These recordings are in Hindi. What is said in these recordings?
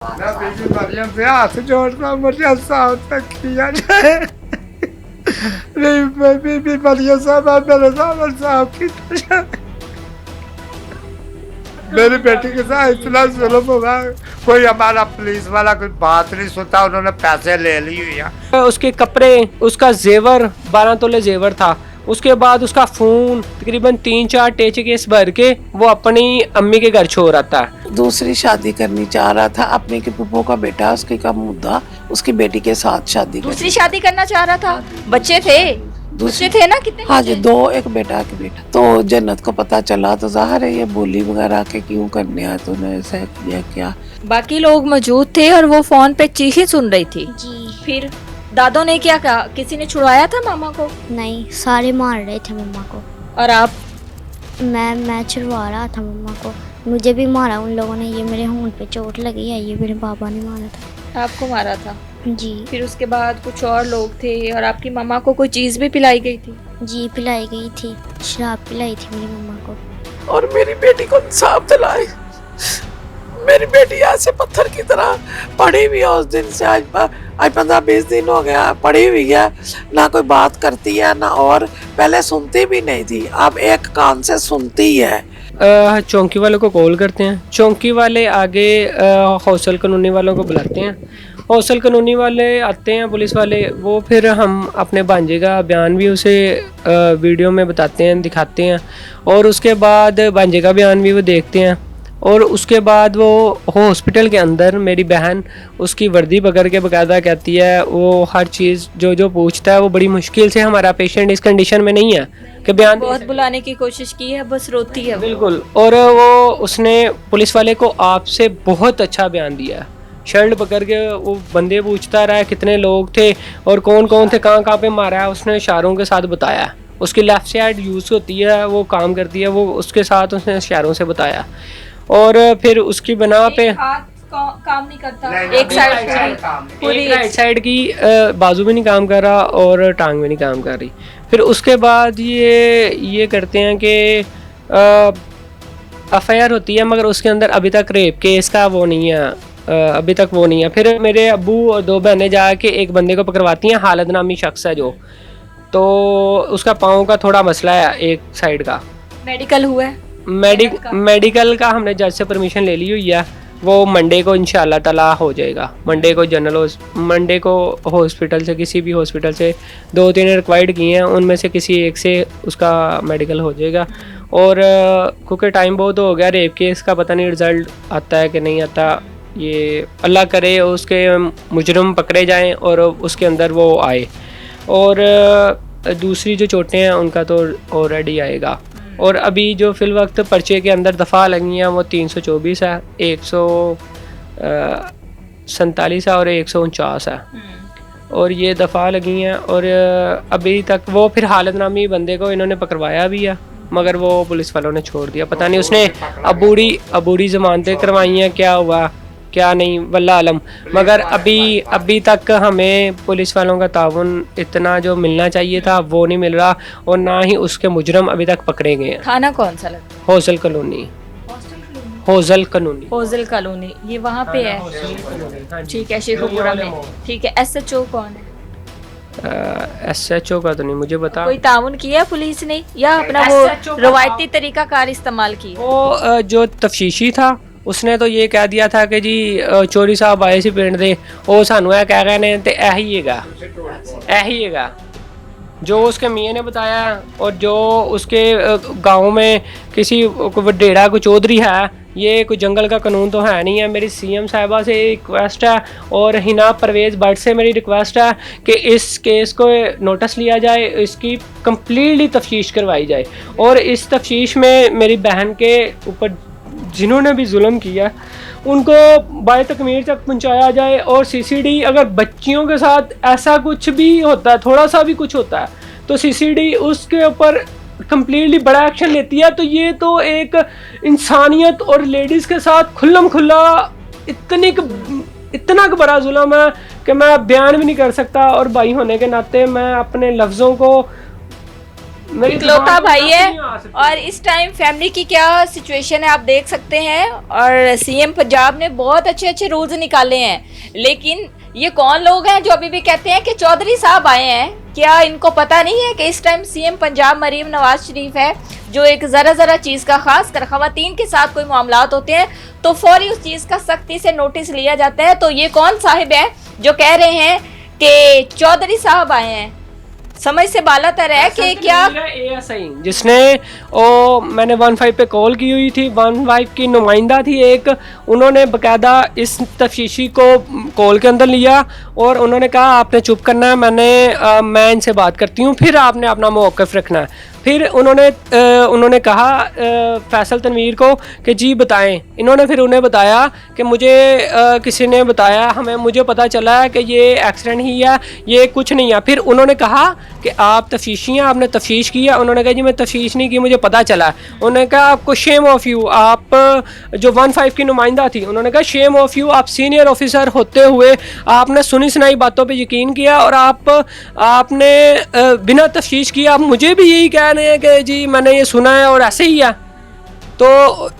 ना बीबी मरियम से हाथ जोड़ना मुझे साथ तक किया जाए। नहीं बीबी मरियम साहब आप मेरे सामने साहब की तरह मेरी बेटी के साथ इतना जुल्म हुआ। कोई हमारा पुलिस वाला कोई बात नहीं सुनता, उन्होंने पैसे ले ली हुई है। उसके कपड़े, उसका जेवर 12 तोले जेवर था। उसके बाद उसका फ़ोन तकरीबन 3-4 टेचे केस भर के वो अपनी अम्मी के घर छोड़ आता है। दूसरी शादी करनी चाह रहा था, अपने के पुप्पो का बेटा उसके का मुद्दा उसकी बेटी के साथ शादी दूसरी शादी करना चाह रहा था। बच्चे थे, दूसरे थे ना, कितने? हाँ जी, 2, एक बेटा एक बेटा। तो जन्नत को पता चला तो जाहिर है ये बोली वगैरह के क्यों करने आया तूने ऐसा किया क्या। बाकी लोग मौजूद थे और वो फोन पे चीखें सुन रही थी। जी फिर दादों ने क्या कहा? किसी ने छुड़वाया था मामा को? नहीं, सारे मार रहे थे मम्मा को। और आप? मैं छुड़वा रहा था मम्मा को। मुझे भी मारा उन लोगों ने। ये मेरे होंठ पे चोट लगी है, ये मेरे पापा ने मारा था। आपको मारा था? जी फिर उसके बाद कुछ और लोग थे और आपकी मामा को कोई चीज़ भी पिलाई गई थी? जी पिलाई गई थी, शराब पिलाई थी मेरी मम्मा को। और मेरी बेटी को इंसाफ दिलाए। मेरी बेटी ऐसे पत्थर की तरह पड़ी हुई है उस दिन से। आज 15-20 दिन हो गया पड़ी हुई है, ना कोई बात करती है ना, और पहले सुनती भी नहीं थी, अब एक कान से सुनती है। चौंकी वालों को कॉल करते हैं, चौंकी वाले आगे हौसल कानूनी वालों को बुलाते हैं। हौसल कानूनी वाले आते हैं, पुलिस वाले, वो फिर हम अपने भांजे का बयान भी उसे वीडियो में बताते हैं, दिखाते हैं, और उसके बाद भांजे का बयान भी वो देखते हैं। और उसके बाद वो हॉस्पिटल के अंदर मेरी बहन उसकी वर्दी पकड़ के बकायदा कहती है, वो हर चीज़ जो पूछता है वो बड़ी मुश्किल से, हमारा पेशेंट इस कंडीशन में नहीं है कि बयान बहुत बुलाने की कोशिश की है, बस रोती है वो। बिल्कुल। और वो उसने पुलिस वाले को आपसे बहुत अच्छा बयान दिया है। शर्ट पकड़ के वो बंदे पूछता रहा है कितने लोग थे और कौन कौन थे, कहाँ पे मारा है, उसने इशारों के साथ बताया। उसकी लेफ्ट साइड यूज़ होती है, वो काम करती है, वो उसके साथ उसने इशारों से बताया। और फिर उसकी बना पे हाथ काम नहीं करता, एक साइड पूरी एक राइट साइड की बाजू भी नहीं काम कर रहा और टांग भी नहीं काम कर रही। फिर उसके बाद ये करते हैं कि एफआईआर होती है, मगर उसके अंदर अभी तक रेप केस का वो नहीं है, अभी तक वो नहीं है। फिर मेरे अब्बू और 2 बहनें जाके एक बंदे को पकड़वाती हैं, हालत नामी शख्स है जो, तो उसका पाँव का थोड़ा मसला है एक साइड का। मेडिकल हुआ है? मेडिकल का हमने जज से परमिशन ले ली हुई है, वो मंडे को इंशाल्लाह ताला हो जाएगा। मंडे को हॉस्पिटल से, किसी भी हॉस्पिटल से 2-3 रिक्वायर्ड किए हैं, उनमें से किसी एक से उसका मेडिकल हो जाएगा। और क्योंकि टाइम बहुत हो गया, रेप केस का पता नहीं रिज़ल्ट आता है कि नहीं आता, ये अल्लाह करे उसके मुजरम पकड़े जाएं और उसके अंदर वो आए। और दूसरी जो चोटें हैं उनका तो ऑलरेडी आएगा। और अभी जो फिल वक्त पर्चे के अंदर दफ़ा लगी हैं वो 324 है, 147 है और 149 है, और ये दफ़ा लगी हैं। और अभी तक वो फिर हालत नामी बंदे को इन्होंने पकड़वाया भी है, मगर वो पुलिस वालों ने छोड़ दिया। पता नहीं उसने अबूरी ज़मानतें करवाई हैं, क्या हुआ क्या नहीं, वल्लाह आलम। मगर अभी तक हमें पुलिस वालों का ताउन इतना जो मिलना चाहिए था वो नहीं मिल रहा, और ना ही उसके मुजरम अभी तक पकड़े गए हैं। थाना कौन सा लगता है? हौसल कॉलोनी। हौजल कॉलोनी, ये वहाँ पे है? ठीक है, शेखुपुरा में। ठीक है, एसएचओ कौन है? एसएचओ का तो नहीं मुझे बता। कोई ताउन किया पुलिस ने या अपना वो रवायती तरीका कार इस्तेमाल किया? वो जो तफ्शीशी था उसने तो ये कह दिया था कि जी चोरी साहब आए सी पिंड दे, वो सानू है कह गए ने ते यही हैगा जो उसके मियाँ ने बताया। और जो उसके गांव में किसी वडेड़ा कोई चौधरी है, ये कोई जंगल का कानून तो है नहीं है। मेरी सीएम साहिबा से रिक्वेस्ट है और हिना परवेज़ भट्ट से मेरी रिक्वेस्ट है कि इस केस को नोटिस लिया जाए, इसकी कंप्लीटली तफ्तीश करवाई जाए, और इस तफ्तीश में मेरी बहन के ऊपर जिन्होंने भी जुल्म किया उनको बाय तकमीर तक पहुंचाया जाए। और सीसीडी, अगर बच्चियों के साथ ऐसा कुछ भी होता है, थोड़ा सा भी कुछ होता है, तो सीसीडी उसके ऊपर कंप्लीटली बड़ा एक्शन लेती है। तो ये तो एक इंसानियत और लेडीज़ के साथ खुल्लम खुल्ला इतना बड़ा जुल्म है कि मैं बयान भी नहीं कर सकता। और भाई होने के नाते मैं अपने लफ्ज़ों को मेरी इकलौता जुबान भाई नहीं है आ सकती। और इस टाइम फैमिली की क्या सिचुएशन है आप देख सकते हैं। और सीएम पंजाब ने बहुत अच्छे अच्छे रूल्स निकाले हैं, लेकिन ये कौन लोग हैं जो अभी भी कहते हैं कि चौधरी साहब आए हैं? क्या इनको पता नहीं है कि इस टाइम सीएम पंजाब मरीम नवाज शरीफ है, जो एक ज़रा चीज़ का खास कर खवातीन के साथ कोई मामलात होते हैं तो फौरी उस चीज़ का सख्ती से नोटिस लिया जाता है। तो ये कौन साहिब है जो कह रहे हैं कि चौधरी साहब आए हैं? समझ से बाला तर है कि क्या ASI जिसने मैंने 15 पे कॉल की हुई थी, 15 की नुमाइंदा थी एक, उन्होंने बकायदा इस तफ्तीशी को कॉल के अंदर लिया और उन्होंने कहा आपने चुप करना है, मैं इनसे बात करती हूँ, फिर आपने अपना मौक़िफ़ रखना है। फिर उन्होंने कहा फैसल तनवीर को कि जी बताएं। इन्होंने फिर उन्हें बताया कि मुझे किसी ने बताया, मुझे पता चला है कि ये एक्सीडेंट ही है, ये कुछ नहीं है। फिर उन्होंने कहा कि आप तफ्तीशी हैं, आपने तफ्तीश की है? उन्होंने कहा जी मैं तफ्तीश नहीं की, मुझे पता चला है। उन्होंने कहा आपको शेम ऑफ यू, आप जो 15 की नुमाइंदा थी, उन्होंने कहा शेम ऑफ यू, आप सीनियर ऑफिसर होते हुए आपने सुनी सुनाई बातों पे यकीन किया और आपने बिना तफ्तीश किया आप मुझे भी यही कह रहे हैं कि जी मैंने ये सुना है और ऐसे ही है। तो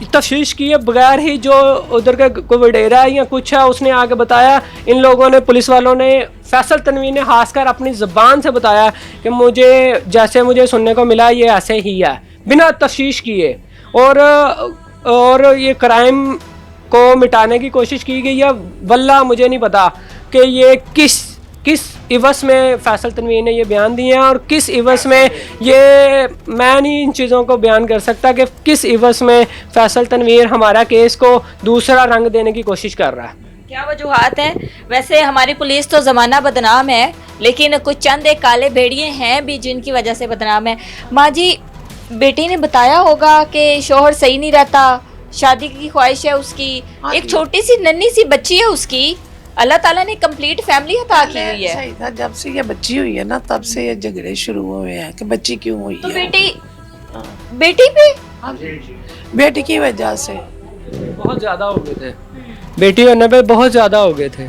तफ्तीश किए बगैर ही जो उधर का कोई वडेरा है या कुछ है उसने आके बताया, इन लोगों ने, पुलिस वालों ने, फैसल तनवीर ने खासकर अपनी ज़बान से बताया कि मुझे सुनने को मिला ये ऐसे ही है, बिना तफ्तीश किए। और ये क्राइम को मिटाने की कोशिश की गई है। वल्लाह मुझे नहीं पता कि ये किस इवस में फैसल तनवीर ने ये बयान दिए हैं और किस इवस में ये, मैं नहीं इन चीज़ों को बयान कर सकता कि किस इवस में फैसल तनवीर हमारा केस को दूसरा रंग देने की कोशिश कर रहा है। क्या वजूहात हैं? वैसे हमारी पुलिस तो ज़माना बदनाम है, लेकिन कुछ चंद एक काले भेड़िए हैं भी जिनकी वजह से बदनाम है। माँ जी, बेटी ने बताया होगा कि शोहर सही नहीं रहता, शादी की ख्वाहिश है उसकी, एक छोटी सी नन्ही सी बच्ची है उसकी, अल्लाह ताला ने कंप्लीट फैमिली अता की हुई है। सही था, जब से ये बच्ची हुई है ना तब से ये झगड़े शुरू हुए हैं कि बच्ची क्यों हुई तो है। बेटी पे बेटी की वजह से बहुत ज़्यादा हो गए थे, बेटी होने पे बहुत ज़्यादा हो गए थे।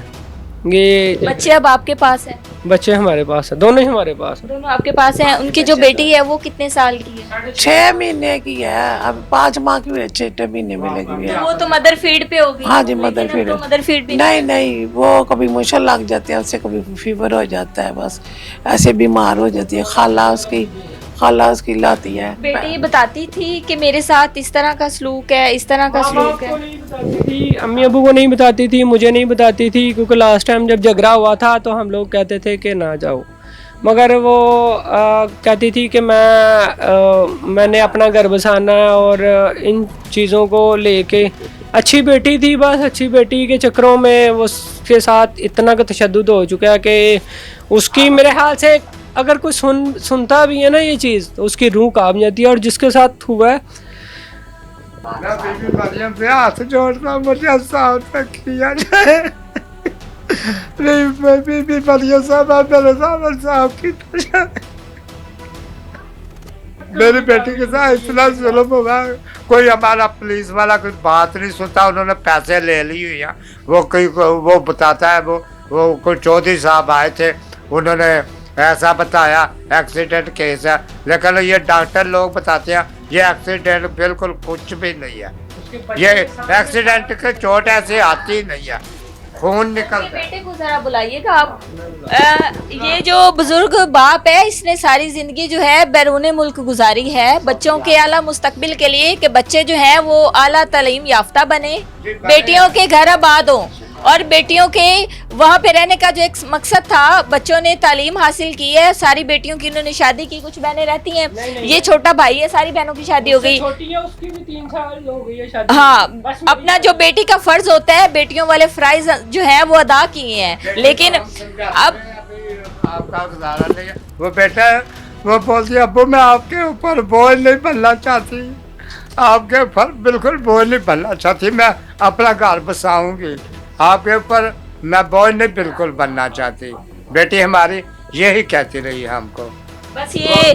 ये बच्चे अब आपके पास है? बच्चे हमारे पास है, दोनों ही हमारे पास है। दोनों आपके पास हैं। उनकी जो बेटी है वो कितने साल की है? 6 महीने की है, अब 5 माह की हुई है, 6 महीने में लगी है। वो तो मदर फीड पे होगी। हाँ जी, मदर फीड। तो मदर फीड भी नहीं, वो कभी मुश्किल लग जाती है उससे, कभी फीवर हो जाता है, बस ऐसे बीमार हो जाती है। खाला उसकी लाती है। बेटी बताती थी कि मेरे साथ इस तरह का सलूक है, इस तरह का सलूक है। नहीं बताती थी, अम्मी अबू को नहीं बताती थी, मुझे नहीं बताती थी, क्योंकि लास्ट टाइम जब झगड़ा हुआ था तो हम लोग कहते थे कि ना जाओ, मगर वो कहती थी कि मैंने अपना घर बसाना है और इन चीज़ों को लेके। अच्छी बेटी थी, बस अच्छी बेटी के चक्करों में वो उसके साथ इतना का तशद्दुद हो चुका है कि उसकी, मेरे ख्याल से अगर कोई सुनता भी है ना ये चीज़ तो उसकी रूह कांप जाती है। और जिसके साथ हुआ है, मैं बीबी मरियम से हाथ जोड़ता, मुझे साथ में किया जाए। नहीं, मैं बीबी मरियम साहब मेरे साहब की तरह, मेरी बेटी के साथ इतना जुल्म हुआ, कोई हमारा पुलिस वाला कोई बात नहीं सुनता। उन्होंने पैसे ले ली हुई है, वो बताता है, वो कोई चौधरी साहब आए थे, उन्होंने ऐसा बताया एक्सीडेंट केस है, लेकिन ये डॉक्टर लोग बताते हैं ये एक्सीडेंट बिल्कुल कुछ भी नहीं है, ये एक्सीडेंट के चोट ऐसे आती ही नहीं है, खून निकलता है। बेटे को जरा बुलाइएगा आप। ये जो बुजुर्ग बाप है इसने सारी जिंदगी जो है बैरून मुल्क गुजारी है बच्चों के आला मुस्तकबिल के लिए, कि बच्चे जो हैं वो आला तालीम याफ्ता बने, बेटियों के घर आबाद हों, और बेटियों के वहाँ पे रहने का जो एक मकसद था, बच्चों ने तालीम हासिल की है, सारी बेटियों की उन्होंने शादी की, कुछ बहनें रहती हैं, ये छोटा भाई है, सारी बहनों की शादी हो गई, छोटी है उसकी भी 3 साल हो गई है शादी। हाँ, अपना जो बेटी का फर्ज होता है, बेटियों वाले फ्राइज जो है वो अदा किए हैं, लेकिन अब आपका गुजारा नहीं है। वो बेटा वो बोलती है अब्बू मैं आपके ऊपर बोझ नहीं बनना चाहती, आपके ऊपर बिल्कुल बोझ नहीं बनना चाहती, मैं अपना घर बसाऊंगी, आपके ऊपर मैं बोझ नहीं बिल्कुल बनना चाहती। बेटी हमारी यही कहती रही हमको। बस ये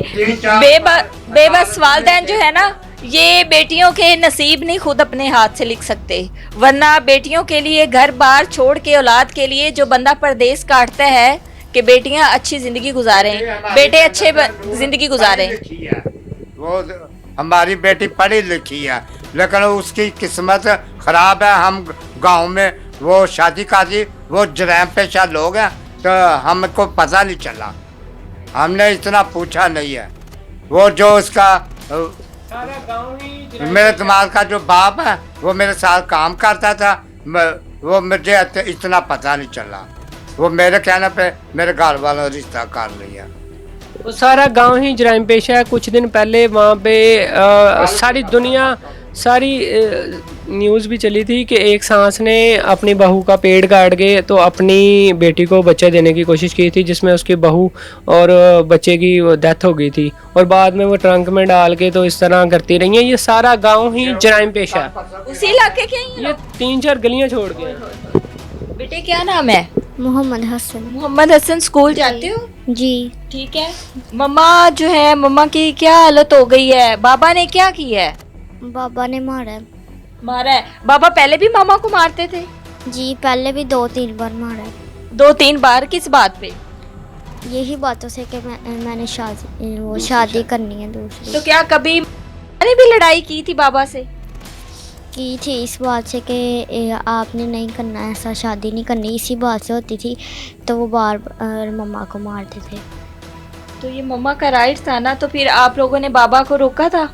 बेबस वालिदैन जो है ना, ये बेटियों के नसीब नहीं खुद अपने हाथ से लिख सकते, वरना बेटियों के लिए घर बार छोड़ के औलाद के लिए जो बंदा परदेश काटता है, कि बेटियां अच्छी जिंदगी गुजारें, बेटे अच्छे जिंदगी गुजारें। लिखी है, वो हमारी बेटी पढ़ी लिखी है, लेकिन उसकी किस्मत खराब है। हम गांव में वो शादी काजी, वो जरैम पेशा लोग हैं, तो हमको पता नहीं चला, हमने इतना पूछा नहीं है। वो जो उसका सारा गांव ही मेरे दिमाग का जो बाप है, वो मेरे साथ काम करता था, वो मुझे इतना पता नहीं चला। वो मेरे कहने पे मेरे घर वालों ने रिश्ता कर लिया। वो सारा गांव ही जराइम पेशा है। कुछ दिन पहले वहाँ पे सारी दुनिया, सारी न्यूज़ भी चली थी कि एक सांस ने अपनी बहू का पेट काट के तो अपनी बेटी को बच्चा देने की कोशिश की थी, जिसमें उसकी बहू और बच्चे की डेथ हो गई थी, और बाद में वो ट्रंक में डाल के तो इस तरह करती रही हैं। ये सारा गांव ही जराइम पेशा है। उसी इलाके के ही ये 3-4 गलियां छोड़ के हैं। बेटे क्या नाम है? मोहम्मद हसन। मोहम्मद हसन। स्कूल जाते हो? जी। ठीक है। मम्मा जो है, मम्मा की क्या हालत हो गई है? बाबा ने क्या किया है? बाबा ने मारा है। मारा है? बाबा पहले भी मामा को मारते थे? जी, पहले भी 2-3 बार मारा है। 2-3 बार? किस बात पे? यही बातों से कि मैंने शादी करनी है दूसरी। तो क्या कभी मैंने भी लड़ाई की थी बाबा से? की थी इस बात से कि आपने नहीं करना, ऐसा शादी नहीं करनी, इसी बात से होती थी। तो वो बार बार मम्मा को मारते थे। तो ये मम्मा का राइट था ना, तो फिर आप लोगों ने बाबा को रोका था?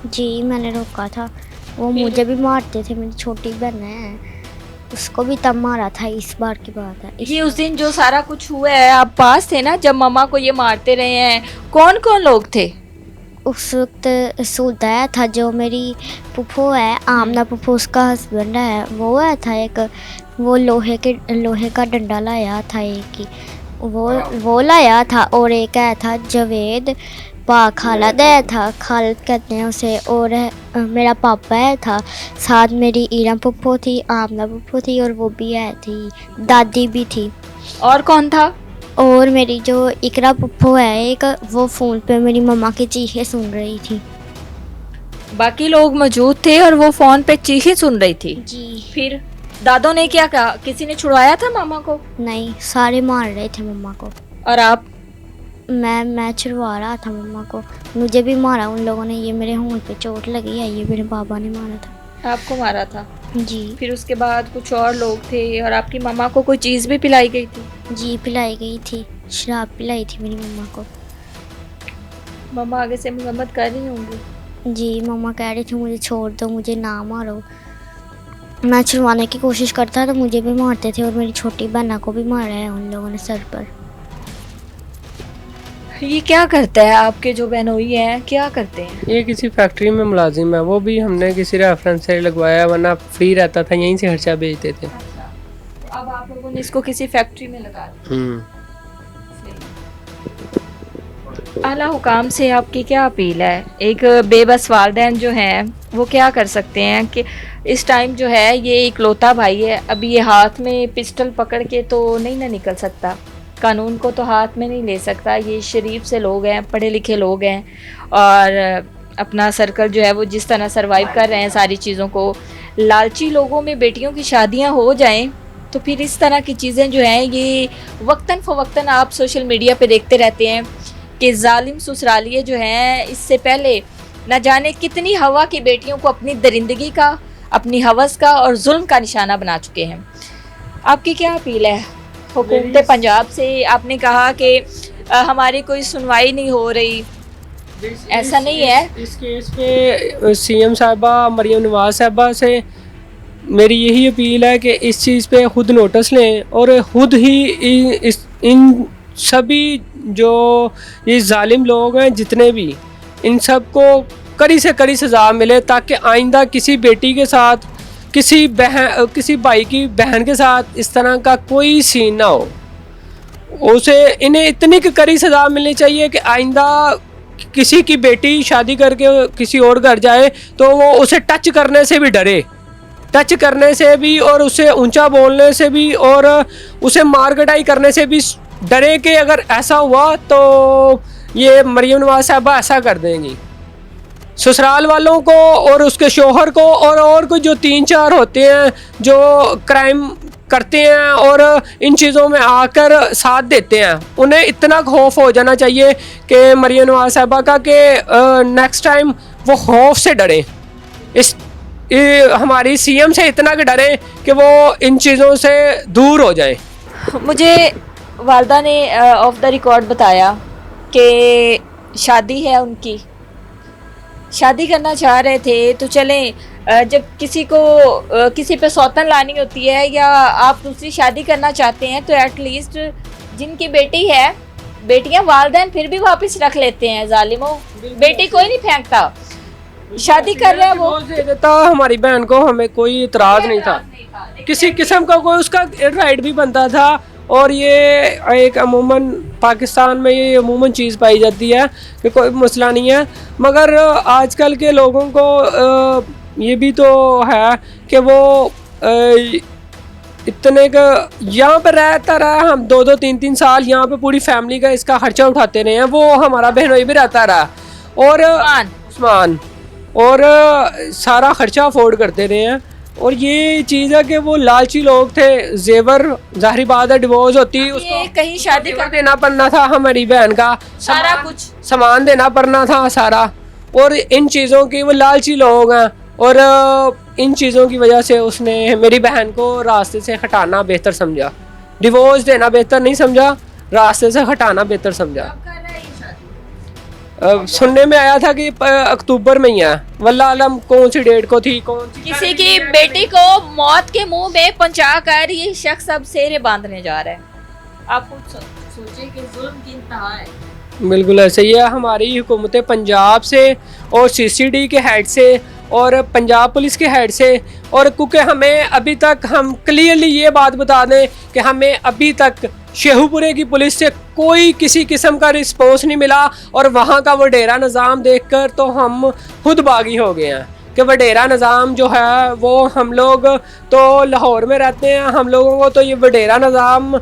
जी, मैंने रोका था। वो मुझे भी मारते थे, मेरी छोटी बहन है, उसको भी तब मारा था। इस बार की बात है। ये उस दिन जो सारा कुछ हुआ है, आप पास थे ना जब मम्मा को ये मारते रहे हैं? कौन कौन लोग थे उस वक्त? सुलताया था जो मेरी पुप्पो है, आमना पुप्पो, उसका हस्बैंड है, वो है था एक। वो लोहे का डंडा लाया था एक ही, वो लाया था। और एक आया था जवेद, खालद आया था, खालद कहते हैं उसे। और मेरा पापा आया था, साथ मेरी ईरा पुप्पो थी, आमना पुप्पो थी, और वो भी आई थी, दादी भी थी। और कौन था? और मेरी जो इकरा पुप्पो है एक, वो फ़ोन पे मेरी मम्मा की चीखें सुन रही थी। बाकी लोग मौजूद थे और वो फोन पे चीखें सुन रही थी? जी। फिर दादों ने क्या कहा? किसी ने छुड़वाया था मामा को? नहीं, सारे मार रहे थे मम्मा को। और आप? मैं छुड़वा रहा था मम्मा को, मुझे भी मारा उन लोगों ने। ये मेरे होंठ पे चोट लगी है, ये मेरे बाबा ने मारा था। आपको मारा था? जी। फिर उसके बाद कुछ और लोग थे और आपकी मम्मा को कोई चीज़ भी पिलाई गई थी? जी, पिलाई गई थी, शराब पिलाई थी मेरी मम्मा को। मम्मा आगे से मरम्मत कर रही होंगी? जी, मम्मा कह रही थी मुझे छोड़ दो, मुझे ना मारो। मैं छुड़वाने की कोशिश करता तो मुझे भी मारते थे, और मेरी छोटी बहना को भी मारा है उन लोगों ने सर पर। ये क्या करता है? आपके जो बहनोई हैं क्या करते हैं? ये किसी फैक्ट्री में मुलाजिम है, वो भी हमने किसी रेफरेंस से लगवाया, वरना फ्री रहता था, यहीं से खर्चा भेजते थे। अब आप लोगों ने इसको किसी फैक्ट्री में लगा दिया। आला हुकाम से आपकी क्या अपील है? एक बेबस वालिदैन जो हैं वो क्या कर सकते हैं कि इस टाइम जो है ये इकलौता भाई है, अभी ये हाथ में पिस्टल पकड़ के तो नहीं ना निकल सकता, कानून को तो हाथ में नहीं ले सकता। ये शरीफ से लोग हैं, पढ़े लिखे लोग हैं, और अपना सर्कल जो है वो जिस तरह सरवाइव कर रहे हैं सारी चीज़ों को। लालची लोगों में बेटियों की शादियां हो जाएं तो फिर इस तरह की चीज़ें जो हैं ये वक्तन फ़वक्तन आप सोशल मीडिया पे देखते रहते हैं कि जालिम ससुरालिये जो हैं इससे पहले न जाने कितनी हवा की बेटियों को अपनी दरिंदगी का, अपनी हवस का और जुल्म का निशाना बना चुके हैं। आपकी क्या अपील है हुकूमत पंजाब से? आपने कहा कि हमारी कोई सुनवाई नहीं हो रही, ऐसा नहीं है। इस केस पे सीएम साहिबा मरियम नवाज साहिबा से मेरी यही अपील है कि इस चीज़ पे खुद नोटिस लें, और खुद ही इन सभी जो ये जालिम लोग हैं जितने भी, इन सब को कड़ी से कड़ी सज़ा मिले, ताकि आइंदा किसी बेटी के साथ, किसी भाई की बहन के साथ इस तरह का कोई सीन ना हो। उसे इन्हें इतनी कड़ी सज़ा मिलनी चाहिए कि आइंदा किसी की बेटी शादी करके किसी और घर जाए तो वो उसे टच करने से भी डरे, टच करने से भी, और उसे ऊंचा बोलने से भी, और उसे मारकटाई करने से भी डरे कि अगर ऐसा हुआ तो ये मरियम नवाज साहबा ऐसा कर देंगी। ससुराल वालों को और उसके शोहर को और कोई जो 3-4 होते हैं जो क्राइम करते हैं और इन चीज़ों में आकर साथ देते हैं, उन्हें इतना खौफ हो जाना चाहिए कि मरियम नवाज साहिबा का कि नेक्स्ट टाइम वो खौफ से डरें, हमारी सीएम से इतना कि डरें कि वो इन चीज़ों से दूर हो जाएं। मुझे वालदा ने ऑफ द रिकॉर्ड बताया कि शादी है उनकी, शादी करना चाह रहे थे, तो चलें जब किसी को किसी पे सौतन लानी होती है या आप दूसरी शादी करना चाहते हैं तो एटलीस्ट जिनकी बेटी है, बेटियां वालिदैन फिर भी वापस रख लेते हैं, जालिमों, बेटी कोई नहीं फेंकता, शादी कर रहे हैं वो दे देता हमारी बहन को, हमें कोई इतराज़ नहीं था, किसी किस्म का कोई उसका राइट भी बनता था। और ये एक अमूमन पाकिस्तान में ये अमूमन चीज़ पाई जाती है कि कोई मसला नहीं है, मगर आजकल के लोगों को ये भी तो है कि वो इतने का यहाँ पर रहता रहा, हम 2-2 3-3 साल यहाँ पे पूरी फैमिली का इसका खर्चा उठाते रहे हैं, वो हमारा बहनोई भी रहता रहा और उस्मान और सारा खर्चा अफोर्ड करते रहे हैं। और ये चीज़ है कि वो लालची लोग थे, जेवर जाहिर बात है डिवोर्स होती उसको कहीं शादी कर देना पड़ना था, हमारी बहन का सारा कुछ सामान देना पड़ना था सारा, और इन चीज़ों की वो लालची लोग हैं और इन चीज़ों की वजह से उसने मेरी बहन को रास्ते से हटाना बेहतर समझा, डिवोर्स देना बेहतर नहीं समझा, रास्ते से हटाना बेहतर समझा। सुनने में आया था कि अक्टूबर में ही है, वल्लाह आलम कौन सी डेट को थी, कौन सी किसी की बेटी को मौत के मुंह में पहुंचा कर ये शख्स अब सेरे बांधने जा रहा है। आप कुछ सोचिए कि जुल्म की इंतहा है। बिल्कुल ऐसे ही है। हमारी हुकूमत पंजाब से और सीसीडी के हेड से और पंजाब पुलिस के हेड से, और क्योंकि हमें अभी तक, हम क्लियरली ये बात बता दें कि हमें अभी तक शेहूपुरे की पुलिस से कोई किसी किस्म का रिस्पॉन्स नहीं मिला, और वहाँ का वडेरा निज़ाम देखकर तो हम खुद बागी हो गए हैं कि वडेरा निज़ाम जो है वो, हम लोग तो लाहौर में रहते हैं, हम लोगों को तो ये वडेरा निज़ाम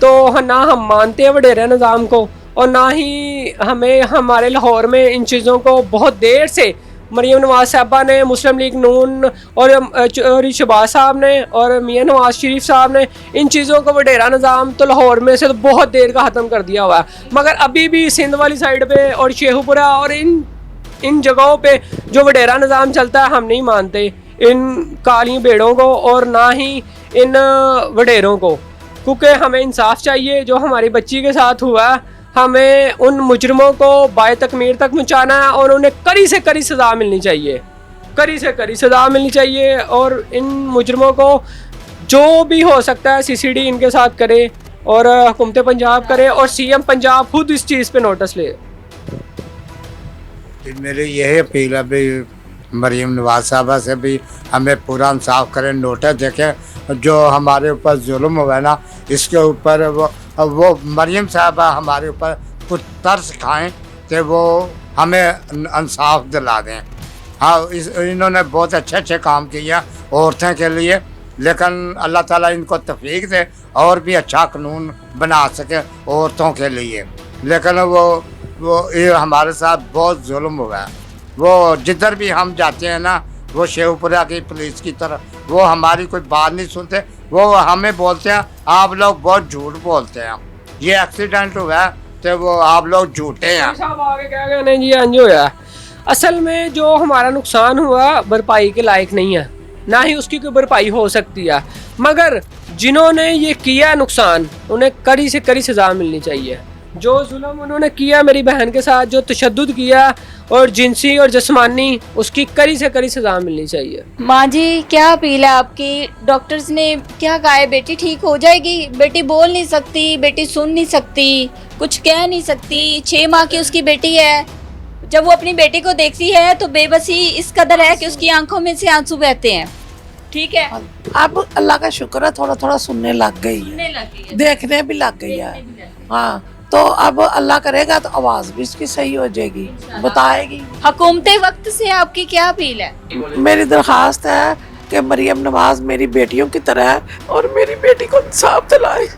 तो ना हम मानते हैं वडेरा निज़ाम को, और ना ही हमें हमारे लाहौर में इन चीज़ों को बहुत देर से मरियम नवाज साहबा ने, मुस्लिम लीग नून और शहबाज साहब ने और मियां नवाज शरीफ साहब ने इन चीज़ों को वडेरा निज़ाम तो लाहौर में से तो बहुत देर का ख़त्म कर दिया हुआ है, मगर अभी भी सिंध वाली साइड पे और शेहूपुरा और इन जगहों पे जो वडेरा निज़ाम चलता है, हम नहीं मानते इन काली बेड़ों को और ना ही इन वडेरों को, क्योंकि हमें इंसाफ चाहिए। जो हमारी बच्ची के साथ हुआ है, हमें उन मुजरमों को बाय तकमीर तक पहुँचाना है और उन्हें कड़ी से कड़ी सज़ा मिलनी चाहिए, कड़ी से कड़ी सज़ा मिलनी चाहिए, और इन मुजरमों को जो भी हो सकता है सीसीडी इनके साथ करे और हुकूमत पंजाब करे और सीएम पंजाब खुद इस चीज़ पे नोटिस ले। मेरी यही अपील है भी मरियम नवाज साहबा से भी हमें पूरा इंसाफ करें, नोटिस देखें, जो हमारे ऊपर जुल्म हुआ ना, इसके ऊपर वो मरियम साहबा हमारे ऊपर कुछ तर्स खाएं कि वो हमें इंसाफ दिला दें। हाँ, इन्होंने बहुत अच्छे काम किए औरतें के लिए, लेकिन अल्लाह ताला इनको तौफीक दे और भी अच्छा कानून बना सके औरतों के लिए, लेकिन वो ये हमारे साथ बहुत जुल्म हुआ है। वो जिधर भी हम जाते हैं ना, वो शेहूपुरा की पुलिस की तरफ, वो हमारी कोई बात नहीं सुनते, वो हमें बोलते हैं आप लोग बहुत झूठ बोलते हैं, ये एक्सीडेंट हुआ है तो वो आप लोग झूठे हैं। साहब आगे क्या कहने जी अंज होया, असल में जो हमारा नुकसान हुआ भरपाई के लायक नहीं है, ना ही उसकी कोई भरपाई हो सकती है, मगर जिन्होंने ये किया नुकसान, उन्हें कड़ी से कड़ी सज़ा मिलनी चाहिए। जो जुल्म उन्होंने किया मेरी बहन के साथ, जो तशद्दुद किया और जिनसी और जिस्मानी, उसकी कड़ी से कड़ी सज़ा मिलनी चाहिए। माँ जी, क्या अपील है आपकी? डॉक्टर्स ने क्या कहा है? बेटी ठीक हो जाएगी? बेटी बोल नहीं सकती, बेटी सुन नहीं सकती, कुछ कह नहीं सकती, 6 माह की उसकी बेटी है। जब वो अपनी बेटी को देखती है तो बेबसी इस कदर है कि उसकी आंखों में से आंसू बहते हैं। ठीक है, अब अल्लाह का शुक्र है, थोड़ा थोड़ा सुनने लग गई है, देखने भी लग गई है। हाँ, तो अब अल्लाह करेगा तो आवाज़ भी इसकी सही हो जाएगी, बताएगी। हुकूमत वक्त से आपकी क्या अपील है? मेरी दरख्वास्त है कि मरियम नवाज मेरी बेटियों की तरह है और मेरी बेटी को इंसाफ दिलाए।